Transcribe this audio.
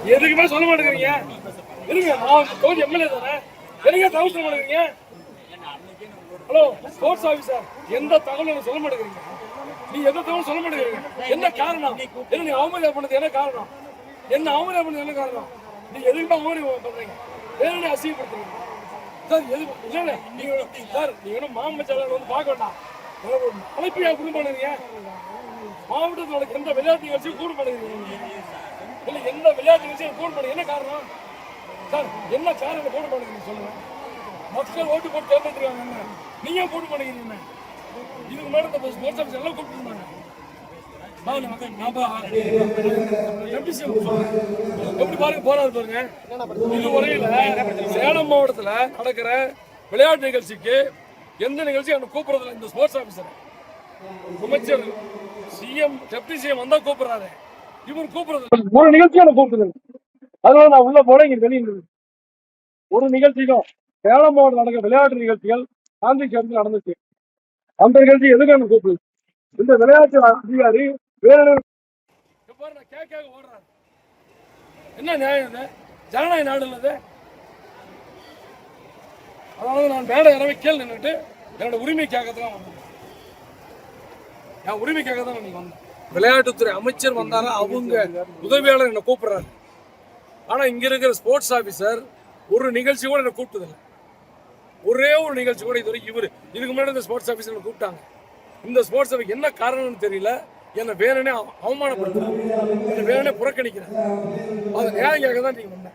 எதுக்குமே சொல்ல மாட்டேங்கிறீங்க. இருங்க, நான் தொகுதி எம்எல்ஏ தானே, எதுக்கே தகவல் சொல்ல மாட்டேங்கிறீங்க? ஹலோ ஸ்போர்ட்ஸ் ஆஃபீஸர், எந்த தகவலும் சொல்ல மாட்டேங்கிறீங்க? நீ எந்த தகவலும் சொல்ல மாட்டேங்கிறீங்க? என்ன காரணம்? என்ன நீ அவமரியாதை பண்ணது என்ன காரணம்? என்ன அவமரியாதை பண்ணது என்ன காரணம்? நீங்க எதுக்குமே அவமரியாதை பண்றீங்க? வேற அசிங்கப்படுத்துறீங்க சார். எது இல்ல நீங்க சார், நீங்க மாமச்சாளர் வந்து பார்க்க வேண்டாம். அழைப்பியா கூட பண்ணுறீங்க. மாவட்டத்தில் எந்த விளையாட்டு நிகழ்ச்சியும் கூட பண்ணுறீங்க. இல்ல எந்த விளையாட்டு நிகழ்ச்சியும் கூட பண்ணுங்க. என்ன காரணம் சார்? என்ன காரணம் போட பண்ணுறீங்க சொல்லுங்க. மக்கள் ஓட்டு போட்டு தேர்ந்தெடுத்துருக்காங்க, நீங்க போட்டு பண்ணிக்கிறீங்க. இதுக்கு முன்னாடி இந்த ஸ்போர்ட்ஸ் ஆஃபீஸ் எல்லாம் கூப்பிட்டுருந்தாங்க. எப்படி பாருங்க போறாரு பாருங்க. இதுவரையில சேலம் மாவட்டத்தில் நடக்கிற விளையாட்டு நிகழ்ச்சிக்கு எந்த நிகழ்ச்சி எனக்கு கூப்பிடுறதில்ல. இந்த ஸ்போர்ட்ஸ் ஆஃபீஸர் அமைச்சர் சிஎம் டெப்டி சிஎம் வந்தா கூப்பிடுறாரு, இவர் கூப்பிடுறது ஒரு நிகழ்ச்சியை எனக்கு கூப்பிடுறது. அதனால நான் உள்ள போல இங்க வெளியே ஒரு நிகழ்ச்சிக்கும் சேலம் மாவட்டம் நடக்கிற விளையாட்டு நிகழ்ச்சிகள் காந்தி சேர்ந்து நடந்துச்சு. அந்த நிகழ்ச்சி எதுக்கு எனக்கு கூப்பிடுது? இந்த விளையாட்டு அதிகாரி வேற ஓடுறாரு. என்ன நியாயம் இது? ஜனநாயக நாடு இல்லது. அதாவது நான் மேடை இறவே கேள்வி நின்றுட்டு என்னோட உரிமைக்காக தான் வந்தேன். என் உரிமைக்காக தான் நீங்க வந்தேன். விளையாட்டுத்துறை அமைச்சர் வந்தாரா, அவங்க உதவியாளர் என்னை கூப்பிடுறாரு. ஆனா இங்க இருக்கிற ஸ்போர்ட்ஸ் ஆபீசர் ஒரு நிகழ்ச்சி கூட என்னை கூப்பிட்டதில்லை. ஒரே ஒரு நிகழ்ச்சி கூட இது வரைக்கும். இதுக்கு முன்னாடி இந்த ஸ்போர்ட்ஸ் ஆபீசர் கூப்பிட்டாங்க. இந்த ஸ்போர்ட்ஸ் ஆஃபீஸ் என்ன காரணம்னு தெரியல, என்னை வேணுனே அவமானப்படுத்துறாங்க, என்னை வேணுனே புறக்கணிக்கிறேன். அது நியாயம் கேட்க தான் நீங்க வந்தேன்.